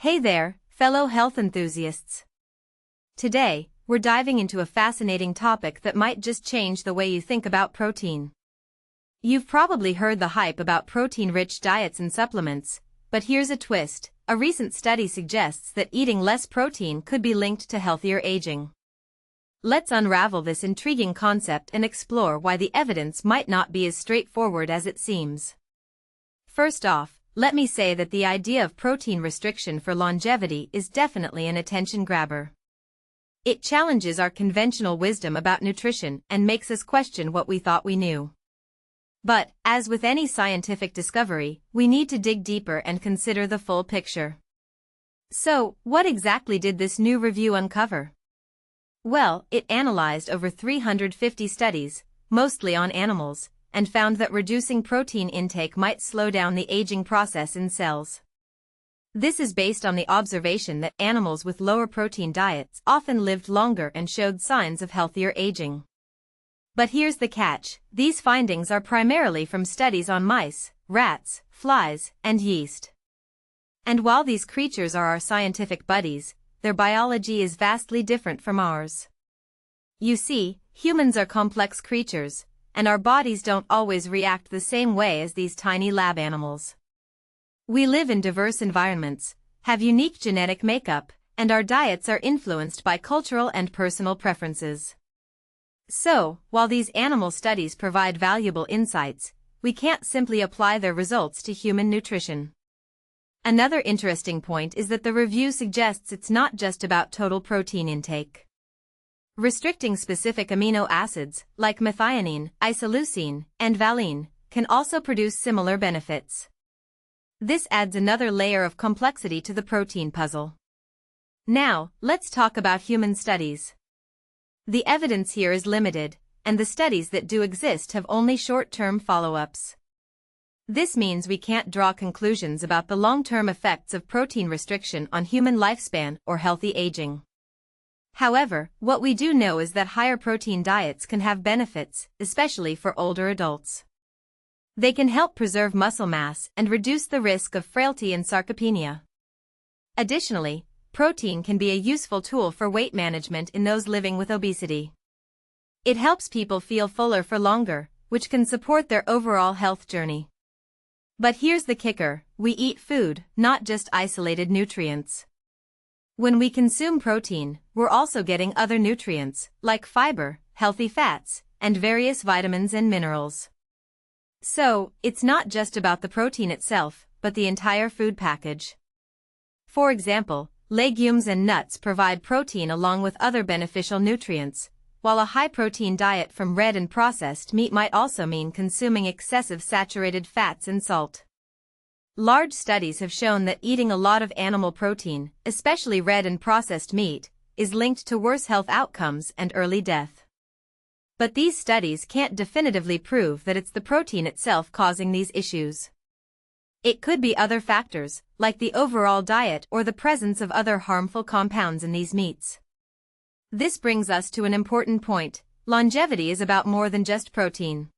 Hey there, fellow health enthusiasts. Today, we're diving into a fascinating topic that might just change the way you think about protein. You've probably heard the hype about protein-rich diets and supplements, but here's a twist. A recent study suggests that eating less protein could be linked to healthier aging. Let's unravel this intriguing concept and explore why the evidence might not be as straightforward as it seems. First off, let me say that the idea of protein restriction for longevity is definitely an attention grabber. It challenges our conventional wisdom about nutrition and makes us question what we thought we knew. But, as with any scientific discovery, we need to dig deeper and consider the full picture. So, what exactly did this new review uncover? Well, it analyzed over 350 studies, mostly on animals, and found that reducing protein intake might slow down the aging process in cells. This is based on the observation that animals with lower protein diets often lived longer and showed signs of healthier aging. But here's the catch: these findings are primarily from studies on mice, rats, flies, and yeast. And while these creatures are our scientific buddies, their biology is vastly different from ours. You see, humans are complex creatures, and our bodies don't always react the same way as these tiny lab animals. We live in diverse environments, have unique genetic makeup, and our diets are influenced by cultural and personal preferences. So, while these animal studies provide valuable insights, we can't simply apply their results to human nutrition. Another interesting point is that the review suggests it's not just about total protein intake. Restricting specific amino acids, like methionine, isoleucine, and valine, can also produce similar benefits. This adds another layer of complexity to the protein puzzle. Now, let's talk about human studies. The evidence here is limited, and the studies that do exist have only short-term follow-ups. This means we can't draw conclusions about the long-term effects of protein restriction on human lifespan or healthy aging. However, what we do know is that higher protein diets can have benefits, especially for older adults. They can help preserve muscle mass and reduce the risk of frailty and sarcopenia. Additionally, protein can be a useful tool for weight management in those living with obesity. It helps people feel fuller for longer, which can support their overall health journey. But here's the kicker: we eat food, not just isolated nutrients. When we consume protein, we're also getting other nutrients, like fiber, healthy fats, and various vitamins and minerals. So, it's not just about the protein itself, but the entire food package. For example, legumes and nuts provide protein along with other beneficial nutrients, while a high-protein diet from red and processed meat might also mean consuming excessive saturated fats and salt. Large studies have shown that eating a lot of animal protein, especially red and processed meat, is linked to worse health outcomes and early death. But these studies can't definitively prove that it's the protein itself causing these issues. It could be other factors, like the overall diet or the presence of other harmful compounds in these meats. This brings us to an important point: longevity is about more than just protein.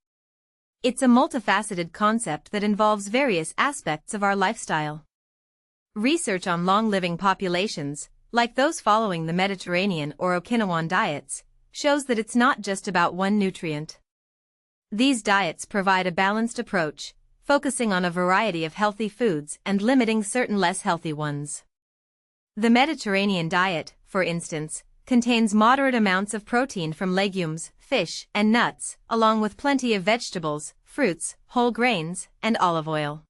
It's a multifaceted concept that involves various aspects of our lifestyle. Research on long-living populations, like those following the Mediterranean or Okinawan diets, shows that it's not just about one nutrient. These diets provide a balanced approach, focusing on a variety of healthy foods and limiting certain less healthy ones. The Mediterranean diet, for instance, contains moderate amounts of protein from legumes, fish, and nuts, along with plenty of vegetables, fruits, whole grains, and olive oil.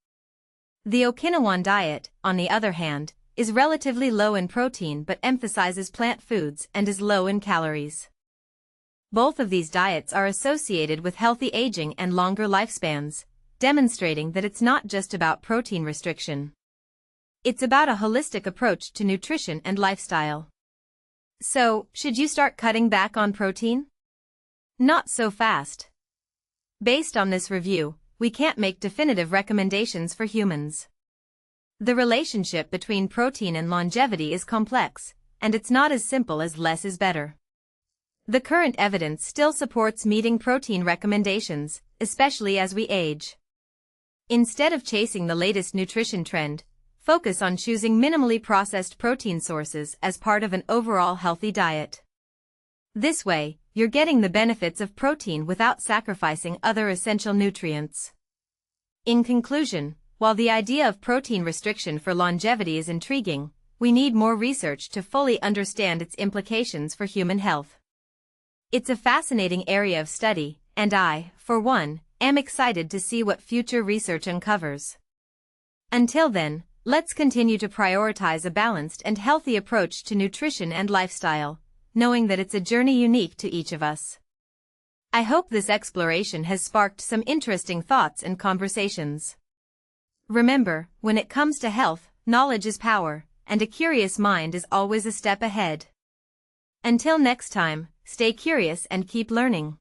The Okinawan diet, on the other hand, is relatively low in protein but emphasizes plant foods and is low in calories. Both of these diets are associated with healthy aging and longer lifespans, demonstrating that it's not just about protein restriction. It's about a holistic approach to nutrition and lifestyle. So, should you start cutting back on protein? Not so fast. Based on this review, we can't make definitive recommendations for humans. The relationship between protein and longevity is complex, and it's not as simple as less is better. The current evidence still supports meeting protein recommendations, especially as we age. Instead of chasing the latest nutrition trend, focus on choosing minimally processed protein sources as part of an overall healthy diet. This way, you're getting the benefits of protein without sacrificing other essential nutrients. In conclusion, while the idea of protein restriction for longevity is intriguing, we need more research to fully understand its implications for human health. It's a fascinating area of study, and I, for one, am excited to see what future research uncovers. Until then, let's continue to prioritize a balanced and healthy approach to nutrition and lifestyle, knowing that it's a journey unique to each of us. I hope this exploration has sparked some interesting thoughts and conversations. Remember, when it comes to health, knowledge is power, and a curious mind is always a step ahead. Until next time, stay curious and keep learning.